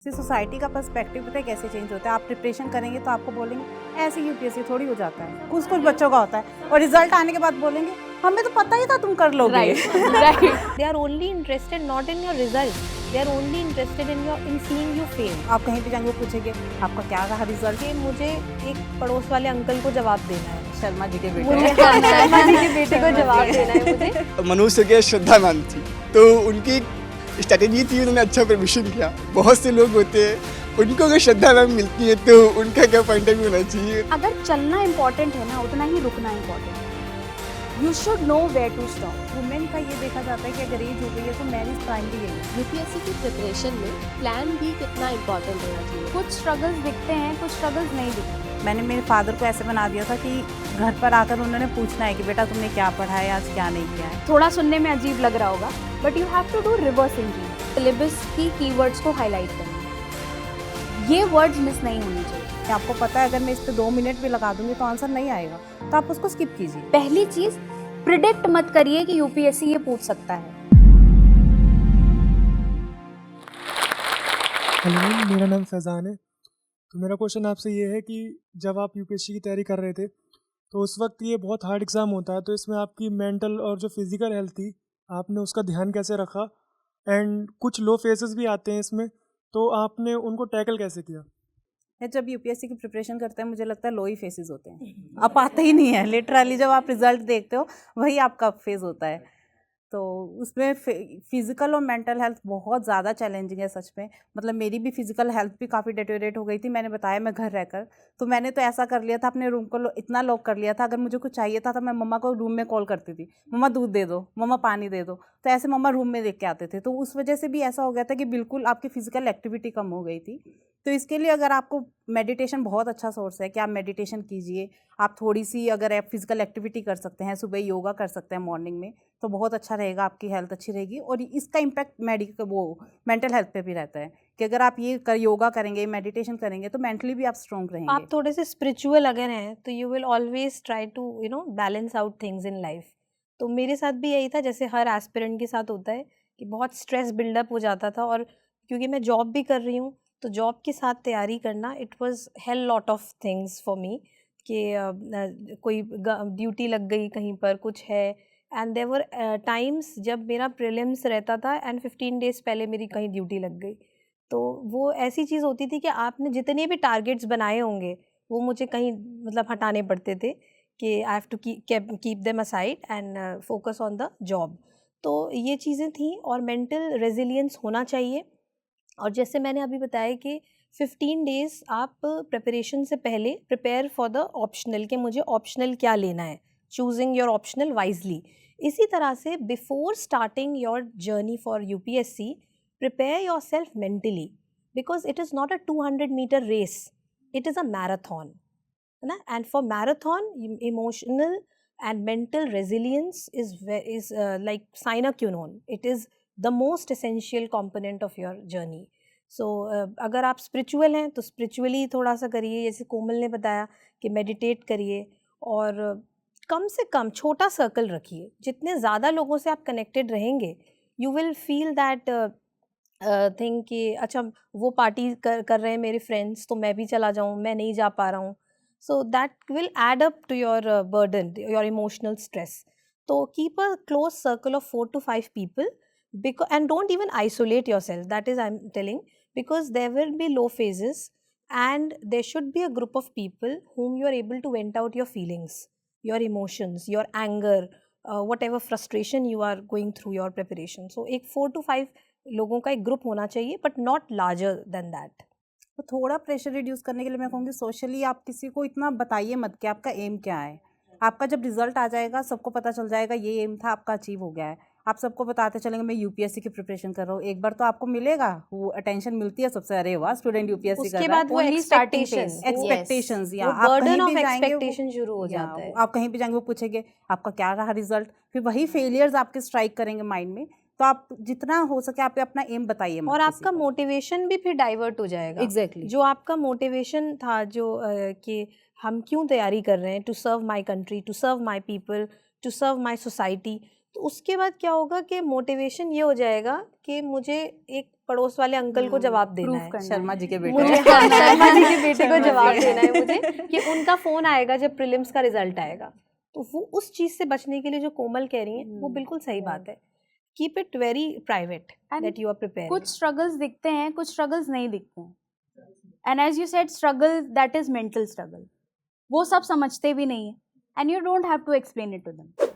Society का perspective पता है कैसे चेंज होता है। आप प्रिपरेशन करेंगे तो आपको बोलेंगे ऐसे यूपीएससी थोड़ी हो जाता है, कुछ कुछ बच्चों का होता है, और रिजल्ट आने के बाद बोलेंगे हमें तो पता ही था तुम कर लोगे। right. They are only interested not in your result. They are only interested in seeing you fail. आप कहीं पे जाएंगे वो पूछेंगे आपका क्या रहा रिजल्ट। कि मुझे एक पड़ोस वाले अंकल को जवाब देना है, शर्मा जी के मुझे बेटे शर्मा जी के बेटे को जवाब देना है मुझे। मनुष्य के श्रद्धा मैम थी, तो उनकी स्ट्रेटेजी थी, उन्होंने अच्छा परमिशन किया। बहुत से लोग होते हैं उनको अगर श्रद्धा मैम मिलती है तो उनका क्या पॉइंट ऑफ व्यू होना चाहिए। अगर चलना इम्पोर्टेंट है ना उतना ही रुकना इम्पोर्टेंट है। You should know where to stop. Women का ये देखा जाता है कि अगर एज हो गई है तो मैरिज प्राइमरी है। यूपीएससी की प्रिपरेशन में प्लान भी कितना इम्पोर्टेंट होना चाहिए। कुछ स्ट्रगल्स दिखते हैं, कुछ स्ट्रगल्स नहीं दिखते। मैंने मेरे फादर को ऐसे बना दिया था कि घर पर आकर उन्होंने पूछना है कि बेटा तुमने क्या पढ़ा है, आज क्या नहीं किया है। थोड़ा सुनने में अजीब लग रहा होगा but you have to do reverse engineering. Syllabus की कीवर्ड्स को हाईलाइट करना, ये वर्ड्स मिस नहीं होने चाहिए। आपको पता है अगर मैं इस पे 2 मिनट भी लगा दूंगी तो आंसर नहीं आएगा, तो आप उसको स्किप कीजिए। पहली चीज, प्रिडिक्ट मत करिए कि यूपीएससी ये पूछ सकता है। हेलो, मेरा नाम फैज़ान है। तो मेरा क्वेश्चन आपसे ये है कि जब आप यूपीएससी की तैयारी कर रहे थे तो उस वक्त ये बहुत हार्ड एग्ज़ाम होता है, तो इसमें आपकी मेंटल और जो फिज़िकल हेल्थ थी आपने उसका ध्यान कैसे रखा, एंड कुछ लो फेजेस भी आते हैं इसमें, तो आपने उनको टैकल कैसे किया? जब यूपीएससी की प्रिपरेशन करते हैं मुझे लगता है लो ही फेसेस होते हैं, आप आते ही नहीं है। लिटरली जब आप रिजल्ट देखते हो वही आपका फेज होता है। तो उसमें फिजिकल और मेंटल हेल्थ बहुत ज़्यादा चैलेंजिंग है सच में। मतलब मेरी भी फिजिकल हेल्थ भी काफ़ी डिटेरियोरेट हो गई थी। मैंने बताया मैं घर रहकर, तो मैंने तो ऐसा कर लिया था अपने रूम को इतना लॉक कर लिया था, अगर मुझे कुछ चाहिए था तो मैं मम्मा को रूम में कॉल करती थी, मम्मा दूध दे दो, मम्मा पानी दे दो, तो ऐसे मम्मा रूम में देख के आते थे। तो उस वजह से भी ऐसा हो गया था कि बिल्कुल आपकी फिजिकल एक्टिविटी कम हो गई थी। तो इसके लिए अगर आपको मेडिटेशन बहुत अच्छा सोर्स है कि आप मेडिटेशन कीजिए। आप थोड़ी सी अगर आप फिजिकल एक्टिविटी कर सकते हैं, सुबह योगा कर सकते हैं मॉर्निंग में, तो बहुत अच्छा रहेगा, आपकी हेल्थ अच्छी रहेगी। और इसका इम्पैक्ट मेंटल हेल्थ पे भी रहता है कि अगर आप ये योगा करेंगे, मेडिटेशन करेंगे तो मेंटली भी आप स्ट्रॉन्ग रहेंगे। आप थोड़े से स्पिरिचुअल अगर हैं तो you will always try to balance out things in life. तो मेरे साथ भी यही था, जैसे हर एस्पिरेंट के साथ होता है कि बहुत स्ट्रेस बिल्डअप हो जाता था। और क्योंकि मैं जॉब भी कर रही हूँ तो जॉब के साथ तैयारी करना, it was hell lot of things for me कि कोई ड्यूटी लग गई कहीं पर कुछ है। एंड देयर वर टाइम्स जब मेरा प्रीलिम्स रहता था एंड 15 डेज़ पहले मेरी कहीं ड्यूटी लग गई। तो वो ऐसी चीज़ होती थी कि आपने जितने भी टारगेट्स बनाए होंगे वो मुझे कहीं मतलब हटाने पड़ते थे कि I have to keep them aside and focus on the job. तो ये चीज़ें थी और मेंटल रेजिलियंस होना चाहिए। और जैसे मैंने अभी बताया कि 15 डेज़ आप प्रिपरेशन से पहले प्रिपेयर फॉर द ऑप्शनल, कि मुझे ऑप्शनल क्या लेना है, चूजिंग योर ऑप्शनल वाइजली। इसी तरह से before starting your journey for UPSC prepare yourself mentally because it is not a 200-meter race, it is a marathon, है ना? And for marathon emotional and mental resilience is like sine qua non, it is the most essential component of your journey. So अगर आप spiritual हैं तो spiritually थोड़ा सा करिए, जैसे कोमल ने बताया कि meditate करिए, और कम से कम छोटा सर्कल रखिए। जितने ज़्यादा लोगों से आप कनेक्टेड रहेंगे you will feel that think कि अच्छा वो पार्टी कर रहे हैं मेरे फ्रेंड्स तो मैं भी चला जाऊँ, मैं नहीं जा पा रहा हूँ। So that will add up to your burden, your emotional stress. तो keep a close circle of 4 to 5 people and don't even isolate yourself, that is I'm telling, because there will be low phases and there should be a group of people whom you are able to vent out your feelings, your emotions, your anger, whatever frustration you are going through your preparation. So एक 4 to 5 लोगों का एक group होना चाहिए, but not larger than that. तो थोड़ा pressure reduce करने के लिए मैं कहूँगी सोशली आप किसी को इतना बताइए मत कि आपका एम क्या है। आपका जब रिजल्ट आ जाएगा सबको पता चल जाएगा ये एम था, आपका अचीव हो गया है। आप सबको बताते चलेंगे मैं यूपीएससी की प्रिपरेशन कर रहा हूँ, एक बार तो आपको मिलेगा वो अटेंशन मिलती है सबसे, अरे वाह स्टूडेंट यूपीएससी कर रहा है। उसके बाद वो एक्सपेक्टेशंस या आप बर्डन ऑफ कहीं भी जाएंगे एक्सपेक्टेशन शुरू हो जाता है। आप कहीं भी जाएंगे वो पूछेंगे आपका क्या रहा रिजल्ट, फिर वही फेलियर्स आपके स्ट्राइक करेंगे माइंड में। तो आप जितना हो सके आप अपना एम बताइए और आपका मोटिवेशन भी फिर डाइवर्ट हो जाएगा। एग्जैक्टली जो आपका मोटिवेशन था जो कि हम क्यों तैयारी कर रहे हैं, to serve my country, to serve my people, to serve my society, तो उसके बाद क्या होगा कि मोटिवेशन ये हो जाएगा कि मुझे एक पड़ोस वाले अंकल को जवाब देना प्रूफ है, करना शर्मा है। जी के बेटे मुझे हैं। हाँ, शर्मा जी के बेटे को शर्मा जी जवाब के। देना है मुझे कि उनका फोन आएगा जब प्रीलिम्स का रिजल्ट आएगा। तो वो उस चीज से बचने के लिए जो कोमल कह रही है वो बिल्कुल सही बात है। Keep it very private And that you are preparing. कुछ स्ट्रगल्स दिखते हैं, कुछ स्ट्रगल्स नहीं दिखते हैं। And as you said struggle that is mental struggle, वो सब समझते भी नहीं है and you don't have to explain it to them.